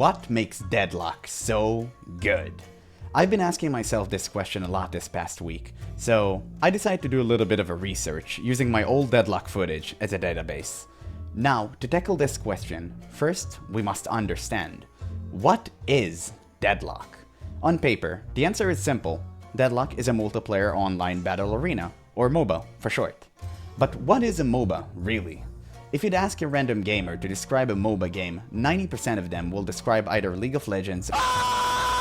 What makes Deadlock so good? I've been asking myself this question a lot this past week, so I decided to do a little bit of a research using my old Deadlock footage as a database. Now, to tackle this question, first we must understand, what is Deadlock? On paper, the answer is simple. Deadlock is a multiplayer online battle arena, or MOBA for short. But what is a MOBA, really? If you'd ask a random gamer to describe a MOBA game, 90% of them will describe either League of Legends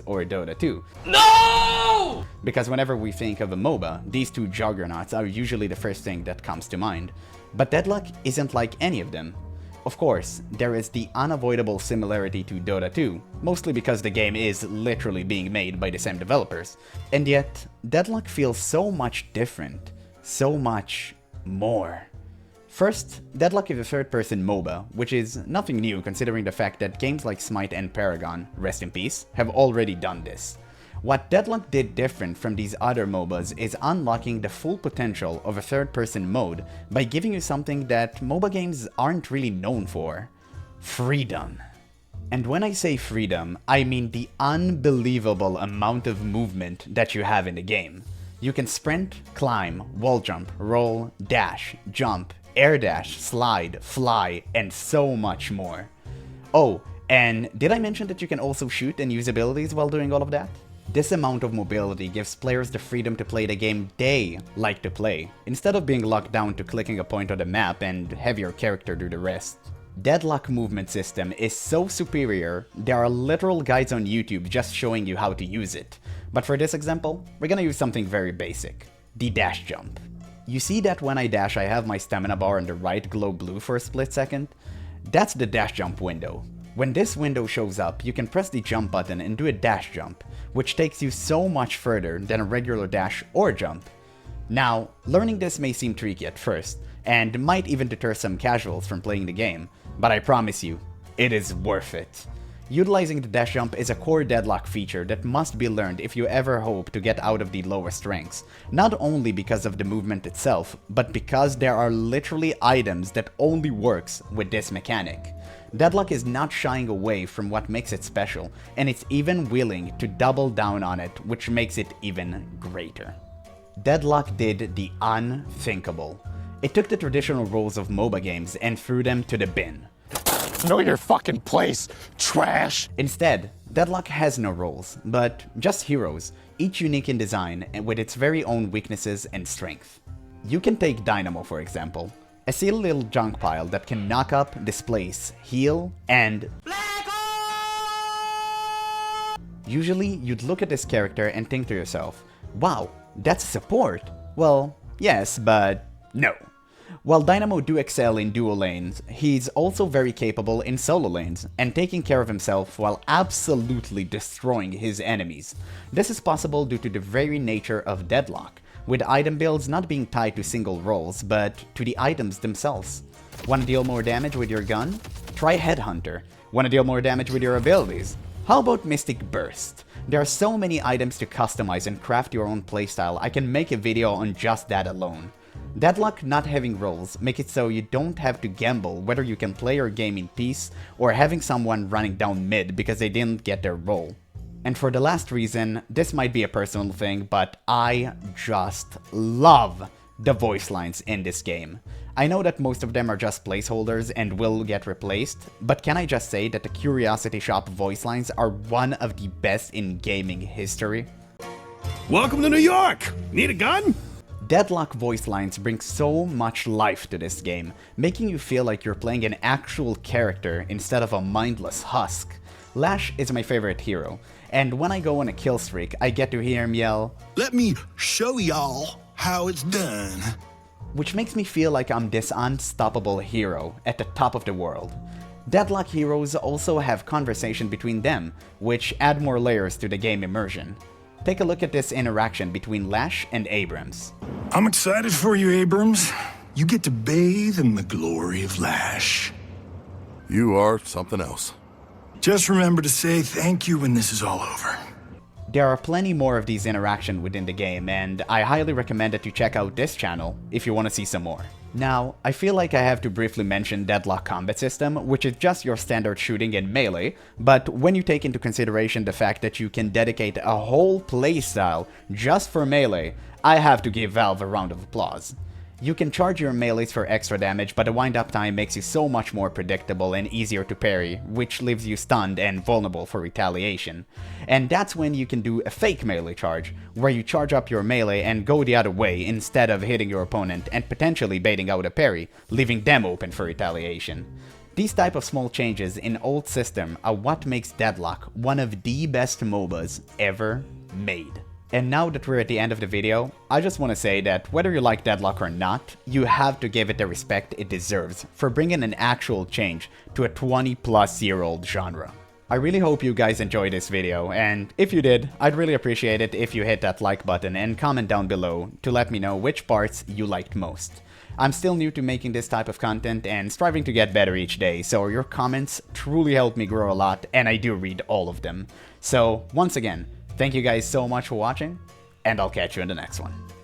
or Dota 2. No! Because whenever we think of a MOBA, these two juggernauts are usually the first thing that comes to mind. But Deadlock isn't like any of them. Of course, there is the unavoidable similarity to Dota 2, mostly because the game is literally being made by the same developers. And yet, Deadlock feels so much different, so much more. First, Deadlock is a third-person MOBA, which is nothing new considering the fact that games like Smite and Paragon, rest in peace, have already done this. What Deadlock did different from these other MOBAs is unlocking the full potential of a third-person mode by giving you something that MOBA games aren't really known for: freedom. And when I say freedom, I mean the unbelievable amount of movement that you have in the game. You can sprint, climb, wall jump, roll, dash, jump, air dash, slide, fly, and so much more. Oh, and did I mention that you can also shoot and use abilities while doing all of that? This amount of mobility gives players the freedom to play the game they like to play, instead of being locked down to clicking a point on the map and have your character do the rest. Deadlock movement system is so superior, there are literal guides on YouTube just showing you how to use it. But for this example, we're gonna use something very basic: the dash jump. You see that when I dash I have my stamina bar on the right glow blue for a split second? That's the dash jump window. When this window shows up, you can press the jump button and do a dash jump, which takes you so much further than a regular dash or jump. Now, learning this may seem tricky at first, and might even deter some casuals from playing the game, but I promise you, it is worth it. Utilizing the dash jump is a core Deadlock feature that must be learned if you ever hope to get out of the lowest ranks, not only because of the movement itself, but because there are literally items that only works with this mechanic. Deadlock is not shying away from what makes it special, and it's even willing to double down on it, which makes it even greater. Deadlock did the unthinkable. It took the traditional roles of MOBA games and threw them to the bin. Know your fucking place, trash! Instead, Deadlock has no roles, but just heroes, each unique in design and with its very own weaknesses and strength. You can take Dynamo for example, a silly little junk pile that can knock up, displace, heal, and usually you'd look at this character and think to yourself, wow, that's a support. Well, yes, but no. While Dynamo do excel in duo lanes, he's also very capable in solo lanes, and taking care of himself while absolutely destroying his enemies. This is possible due to the very nature of Deadlock, with item builds not being tied to single roles, but to the items themselves. Wanna deal more damage with your gun? Try Headhunter. Wanna deal more damage with your abilities? How about Mystic Burst? There are so many items to customize and craft your own playstyle, I can make a video on just that alone. Deadlock not having roles make it so you don't have to gamble whether you can play your game in peace or having someone running down mid because they didn't get their role. And for the last reason, this might be a personal thing, but I just love the voice lines in this game. I know that most of them are just placeholders and will get replaced, but can I just say that the Curiosity Shop voice lines are one of the best in gaming history? Welcome to New York! Need a gun? Deadlock voice lines bring so much life to this game, making you feel like you're playing an actual character instead of a mindless husk. Lash is my favorite hero, and when I go on a kill streak, I get to hear him yell, "Let me show y'all how it's done." Which makes me feel like I'm this unstoppable hero at the top of the world. Deadlock heroes also have conversation between them, which add more layers to the game immersion. Take a look at this interaction between Lash and Abrams. I'm excited for you, Abrams. You get to bathe in the glory of Lash. You are something else. Just remember to say thank you when this is all over. There are plenty more of these interactions within the game, and I highly recommend that you check out this channel if you want to see some more. Now, I feel like I have to briefly mention Deadlock combat system, which is just your standard shooting in melee, but when you take into consideration the fact that you can dedicate a whole playstyle just for melee, I have to give Valve a round of applause. You can charge your melees for extra damage, but the wind-up time makes you so much more predictable and easier to parry, which leaves you stunned and vulnerable for retaliation. And that's when you can do a fake melee charge, where you charge up your melee and go the other way instead of hitting your opponent and potentially baiting out a parry, leaving them open for retaliation. These type of small changes in old system are what makes Deadlock one of the best MOBAs ever made. And now that we're at the end of the video, I just want to say that whether you like Deadlock or not, you have to give it the respect it deserves for bringing an actual change to a 20-plus-year-old genre. I really hope you guys enjoyed this video, and if you did, I'd really appreciate it if you hit that like button and comment down below to let me know which parts you liked most. I'm still new to making this type of content and striving to get better each day, so your comments truly help me grow a lot, and I do read all of them. So, once again, thank you guys so much for watching, and I'll catch you in the next one.